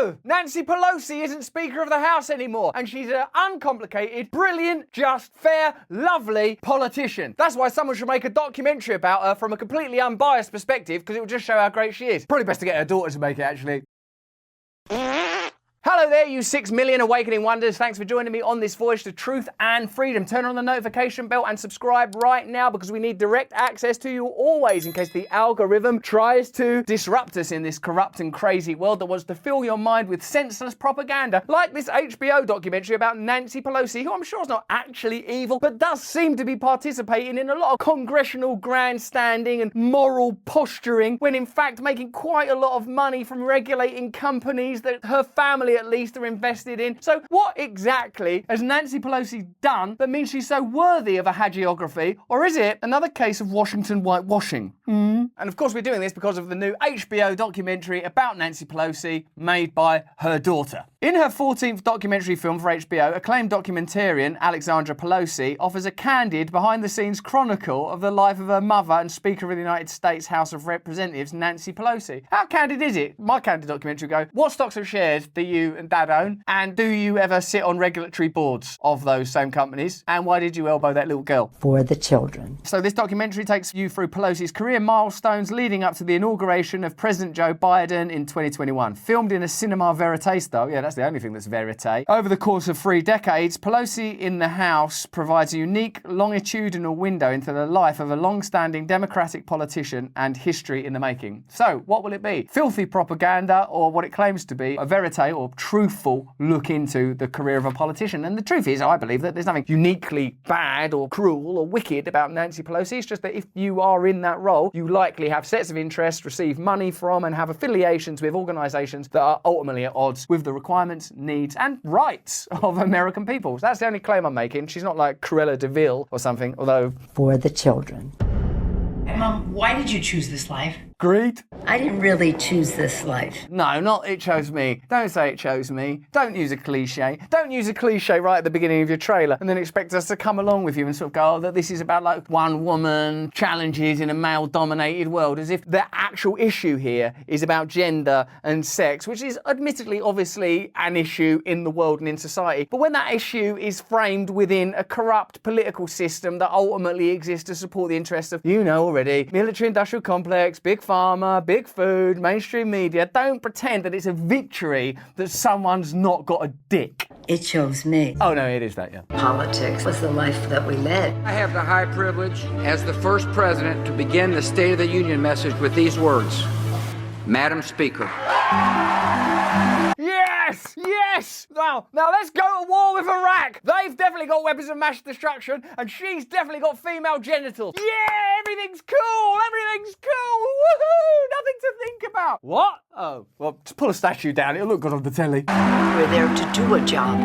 No! Nancy Pelosi isn't Speaker of the House anymore, and she's an uncomplicated, brilliant, just, fair, lovely politician. That's why someone should make a documentary about her from a completely unbiased perspective, because it will just show how great she is. Probably best to get her daughter to make it, actually. Hello there, you 6 million awakening wonders. Thanks for joining me on this voyage to truth and freedom. Turn on the notification bell and subscribe right now, because we need direct access to you always in case the algorithm tries to disrupt us in this corrupt and crazy world that wants to fill your mind with senseless propaganda, like this HBO documentary about Nancy Pelosi, who I'm sure is not actually evil, but does seem to be participating in a lot of congressional grandstanding and moral posturing, when in fact making quite a lot of money from regulating companies that her family at least are invested in. So what exactly has Nancy Pelosi done that means she's so worthy of a hagiography? Or is it another case of Washington whitewashing? And of course we're doing this because of the new HBO documentary about Nancy Pelosi made by her daughter. In her 14th documentary film for HBO, acclaimed documentarian Alexandra Pelosi offers a candid, behind-the-scenes chronicle of the life of her mother and Speaker of the United States House of Representatives, Nancy Pelosi. How candid is it? My candid documentary go, what stocks or shares do you and Dad own? And do you ever sit on regulatory boards of those same companies? And why did you elbow that little girl? For the children. So this documentary takes you through Pelosi's career milestones leading up to the inauguration of President Joe Biden in 2021. Filmed in a cinema verite style, yeah, that's the only thing that's verite. Over the course of 3 decades, Pelosi in the House provides a unique longitudinal window into the life of a long-standing Democratic politician and history in the making. So, what will it be? Filthy propaganda, or what it claims to be a verite or truthful look into the career of a politician? And the truth is, I believe that there's nothing uniquely bad or cruel or wicked about Nancy Pelosi. It's just that if you are in that role, you likely have sets of interests, receive money from, and have affiliations with organisations that are ultimately at odds with the requirements, needs, and rights of American people. So that's the only claim I'm making. She's not like Cruella de Vil or something, although... For the children. Mom, why did you choose this life? Greed? I didn't really choose this life. No, not it chose me. Don't say it chose me. Don't use a cliche. Don't use a cliche right at the beginning of your trailer and then expect us to come along with you and sort of go, oh, that this is about like one woman challenges in a male-dominated world, as if the actual issue here is about gender and sex, which is admittedly, obviously, an issue in the world and in society. But when that issue is framed within a corrupt political system that ultimately exists to support the interests of, you know already, military-industrial complex, big pharma, big food, mainstream media, don't pretend that it's a victory that someone's not got a dick. It chose me. Oh no, it is that, yeah. Politics was the life that we led. I have the high privilege as the first president to begin the State of the Union message with these words. Madam Speaker. Yes! Yes! Now let's go to war with Iraq. They've definitely got weapons of mass destruction, and she's definitely got female genitals. Yeah! Everything's cool! Everything's cool! Woohoo! Nothing to think about. What? Oh, well, just pull a statue down. It'll look good on the telly. We're there to do a job.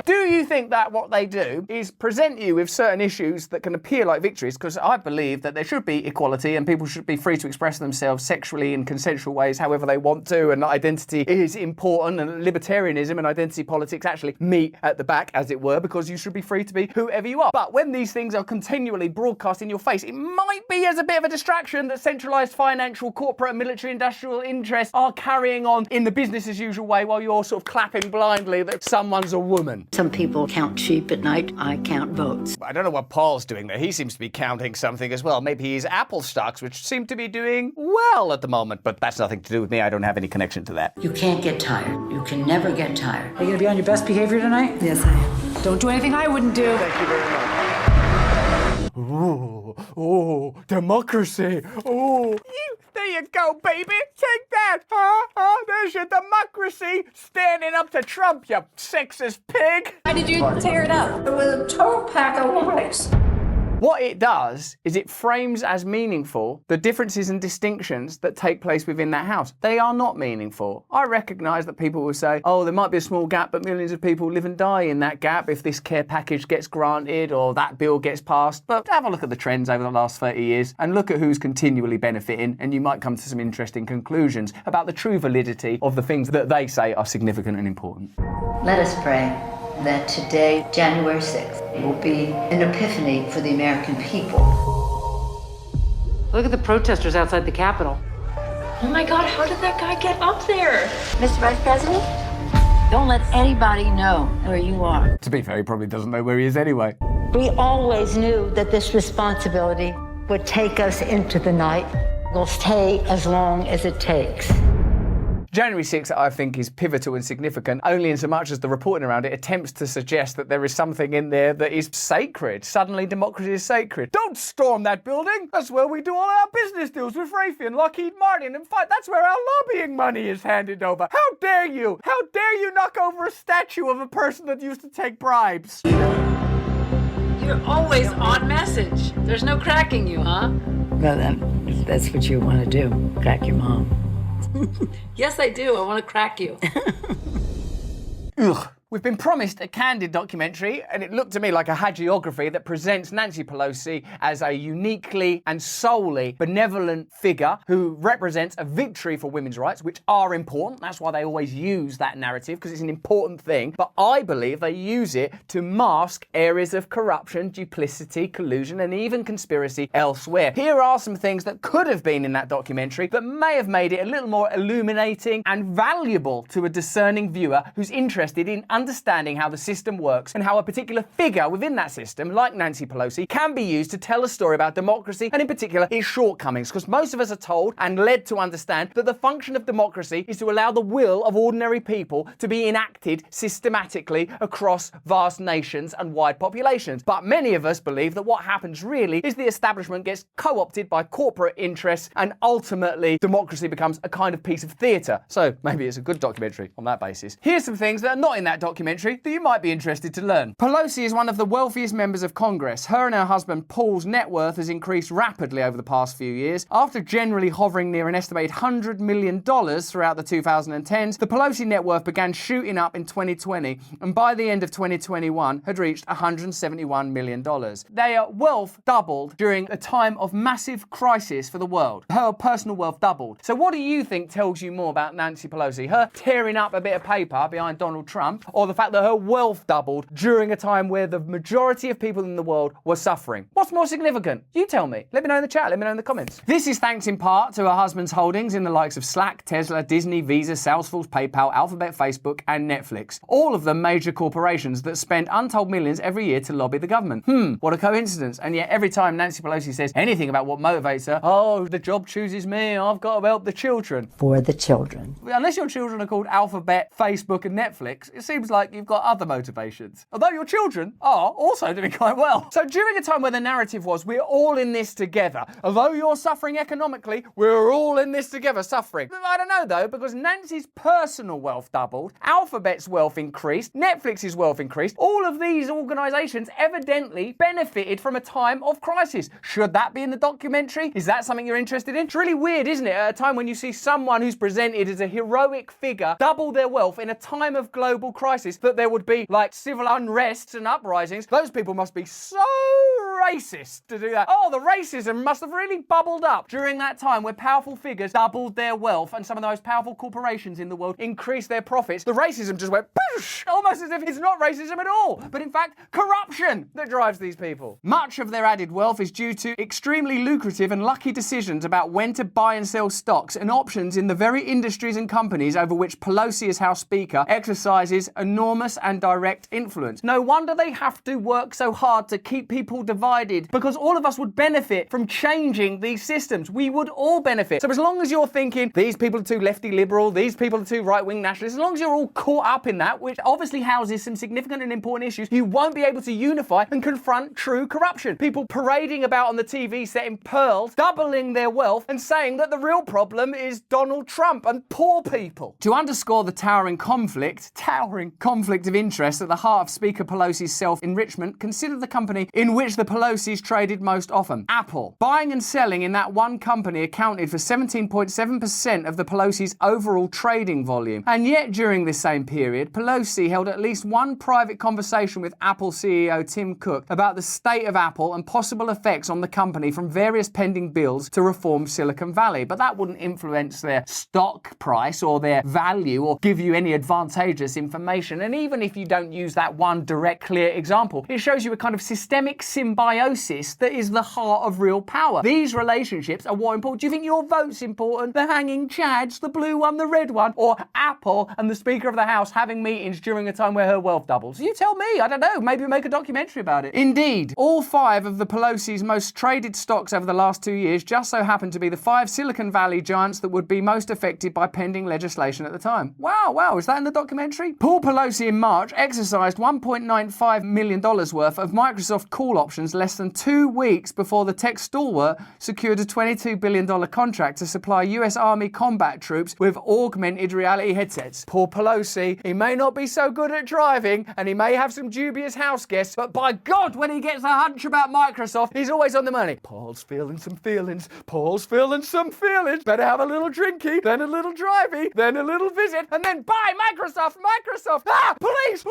Do you think that what they do is present you with certain issues that can appear like victories? Because I believe that there should be equality and people should be free to express themselves sexually in consensual ways however they want to, and identity is important, and libertarianism and identity politics actually meet at the back, as it were, because you should be free to be whoever you are. But when these things are continually broadcast in your face, it might be as a bit of a distraction that centralised financial, corporate and military industrial interests are carrying on in the business as usual way while you're sort of clapping blindly that someone's a woman. Some people count sheep at night. I count votes. I don't know what Paul's doing there. He seems to be counting something as well. Maybe he's Apple stocks, which seem to be doing well at the moment. But that's nothing to do with me. I don't have any connection to that. You can't get tired. You can never get tired. Are you gonna be on your best behavior tonight? Yes, I am. Don't do anything I wouldn't do. Thank you very much. Oh, democracy. Oh, there you go, baby. Take that. There's your democracy standing up to Trump, you sexist pig. Why did you tear it up? It was a total pack of lies. What it does is it frames as meaningful the differences and distinctions that take place within that house. They are not meaningful. I recognise that people will say, oh, there might be a small gap, but millions of people live and die in that gap if this care package gets granted or that bill gets passed. But have a look at the trends over the last 30 years and look at who's continually benefiting, and you might come to some interesting conclusions about the true validity of the things that they say are significant and important. Let us pray that today, January 6th, will be an epiphany for the American people. Look at the protesters outside the Capitol. Oh my God, how did that guy get up there? Mr. Vice President, don't let anybody know where you are. To be fair, he probably doesn't know where he is anyway. We always knew that this responsibility would take us into the night. We'll stay as long as it takes. January 6th, I think, is pivotal and significant, only in so much as the reporting around it attempts to suggest that there is something in there that is sacred. Suddenly, democracy is sacred. Don't storm that building! That's where we do all our business deals with Raytheon, Lockheed Martin, and fight. That's where our lobbying money is handed over. How dare you? How dare you knock over a statue of a person that used to take bribes? You're always on message. There's no cracking you, huh? Well, then, if that's what you want to do, crack your mom. Yes, I do. I want to crack you. Ugh. We've been promised a candid documentary, and it looked to me like a hagiography that presents Nancy Pelosi as a uniquely and solely benevolent figure who represents a victory for women's rights, which are important. That's why they always use that narrative, because it's an important thing. But I believe they use it to mask areas of corruption, duplicity, collusion, and even conspiracy elsewhere. Here are some things that could have been in that documentary that may have made it a little more illuminating and valuable to a discerning viewer who's interested in understanding how the system works and how a particular figure within that system, like Nancy Pelosi, can be used to tell a story about democracy and in particular its shortcomings. Because most of us are told and led to understand that the function of democracy is to allow the will of ordinary people to be enacted systematically across vast nations and wide populations. But many of us believe that what happens really is the establishment gets co-opted by corporate interests and ultimately democracy becomes a kind of piece of theatre. So maybe it's a good documentary on that basis. Here's some things that are not in that documentary that you might be interested to learn. Pelosi is one of the wealthiest members of Congress. Her and her husband Paul's net worth has increased rapidly over the past few years. After generally hovering near an estimated $100 million throughout the 2010s, the Pelosi net worth began shooting up in 2020 and by the end of 2021 had reached $171 million. Their wealth doubled during a time of massive crisis for the world. Her personal wealth doubled. So what do you think tells you more about Nancy Pelosi? Her tearing up a bit of paper behind Donald Trump, or the fact that her wealth doubled during a time where the majority of people in the world were suffering? What's more significant? You tell me. Let me know in the chat. Let me know in the comments. This is thanks in part to her husband's holdings in the likes of Slack, Tesla, Disney, Visa, Salesforce, PayPal, Alphabet, Facebook, and Netflix. All of them major corporations that spend untold millions every year to lobby the government. What a coincidence. And yet every time Nancy Pelosi says anything about what motivates her, oh, the job chooses me, I've got to help the children. For the children. Unless your children are called Alphabet, Facebook, and Netflix, it seems like you've got other motivations. Although your children are also doing quite well. So during a time where the narrative was, we're all in this together. Although you're suffering economically, we're all in this together suffering. I don't know though, because Nancy's personal wealth doubled, Alphabet's wealth increased, Netflix's wealth increased. All of these organizations evidently benefited from a time of crisis. Should that be in the documentary? Is that something you're interested in? It's really weird, isn't it? At a time when you see someone who's presented as a heroic figure double their wealth in a time of global crisis, that there would be like civil unrests and uprisings. Those people must be so racist to do that. Oh, the racism must have really bubbled up during that time where powerful figures doubled their wealth and some of the most powerful corporations in the world increased their profits. The racism just went poosh, almost as if it's not racism at all, but in fact corruption that drives these people. Much of their added wealth is due to extremely lucrative and lucky decisions about when to buy and sell stocks and options in the very industries and companies over which Pelosi as House Speaker exercises enormous and direct influence. No wonder they have to work so hard to keep people divided, because all of us would benefit from changing these systems. We would all benefit. So as long as you're thinking these people are too lefty liberal, these people are too right-wing nationalist, as long as you're all caught up in that, which obviously houses some significant and important issues, you won't be able to unify and confront true corruption. People parading about on the TV set in pearls, doubling their wealth and saying that the real problem is Donald Trump and poor people. To underscore the towering conflict of interest at the heart of Speaker Pelosi's self-enrichment, consider the company in which the Pelosi's traded most often, Apple. Buying and selling in that one company accounted for 17.7% of the Pelosi's overall trading volume. And yet during this same period, Pelosi held at least one private conversation with Apple CEO Tim Cook about the state of Apple and possible effects on the company from various pending bills to reform Silicon Valley. But that wouldn't influence their stock price or their value or give you any advantageous information. information. And even if you don't use that one direct, clear example, it shows you a kind of systemic symbiosis that is the heart of real power. These relationships are what important. Do you think your vote's important? The hanging chads, the blue one, the red one, or Apple and the Speaker of the House having meetings during a time where her wealth doubles? You tell me. I don't know. Maybe we'll make a documentary about it. Indeed, all 5 of the Pelosi's most traded stocks over the last 2 years just so happen to be the 5 Silicon Valley giants that would be most affected by pending legislation at the time. Wow, is that in the documentary? Paul Pelosi in March exercised $1.95 million worth of Microsoft call options less than 2 weeks before the tech stalwart secured a $22 billion contract to supply US Army combat troops with augmented reality headsets. Poor Pelosi, he may not be so good at driving and he may have some dubious house guests, but by God, when he gets a hunch about Microsoft, he's always on the money. Paul's feeling some feelings. Paul's feeling some feelings. Better have a little drinky, then a little drivey, then a little visit, and then bye, Microsoft! Ah, police!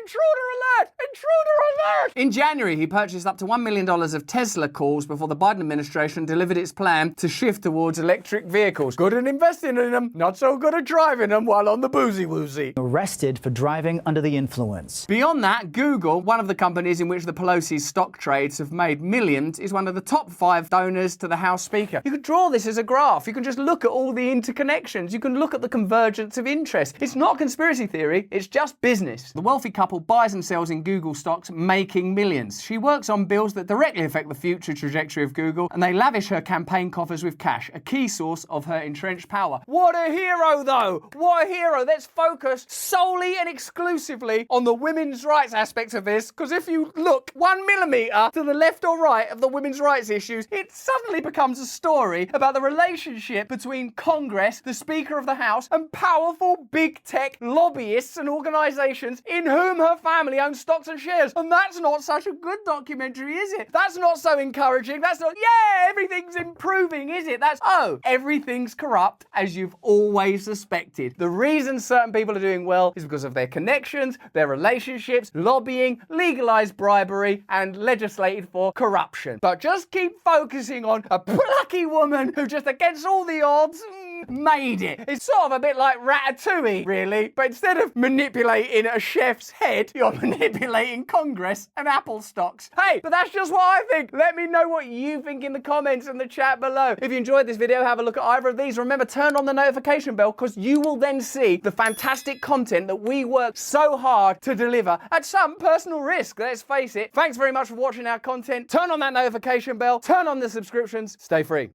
Intruder alert! In January, he purchased up to $1 million of Tesla calls before the Biden administration delivered its plan to shift towards electric vehicles. Good at investing in them, not so good at driving them while on the boozy woozy. Arrested for driving under the influence. Beyond that, Google, one of the companies in which the Pelosi's stock trades have made millions, is one of the top 5 donors to the House Speaker. You could draw this as a graph. You can just look at all the interconnections. You can look at the convergence of interest. It's not conspiracy theory, it's just business. The wealthy couple buys and sells in Google stocks, making millions. She works on bills that directly affect the future trajectory of Google, and they lavish her campaign coffers with cash, a key source of her entrenched power. What a hero, though! What a hero! Let's focus solely and exclusively on the women's rights aspect of this, because if you look 1 millimeter to the left or right of the women's rights issues, it suddenly becomes a story about the relationship between Congress, the Speaker of the House, and powerful big tech lobbyists and organizations in whom her family owns stocks and shares. And that's not such a good documentary, is it? That's not so encouraging. That's not, yeah, everything's improving, is it? That's, oh, everything's corrupt, as you've always suspected. The reason certain people are doing well is because of their connections, their relationships, lobbying, legalized bribery, and legislated for corruption. But just keep focusing on a plucky woman who, just against all the odds, made it. It's sort of a bit like Ratatouille, really, but instead of manipulating a chef's head, you're manipulating Congress and Apple stocks. Hey, but that's just what I think. Let me know what you think in the comments and the chat below. If you enjoyed this video, have a look at either of these. Remember, turn on the notification bell, because you will then see the fantastic content that we work so hard to deliver at some personal risk, let's face it. Thanks very much for watching our content. Turn on that notification bell, turn on the subscriptions, stay free.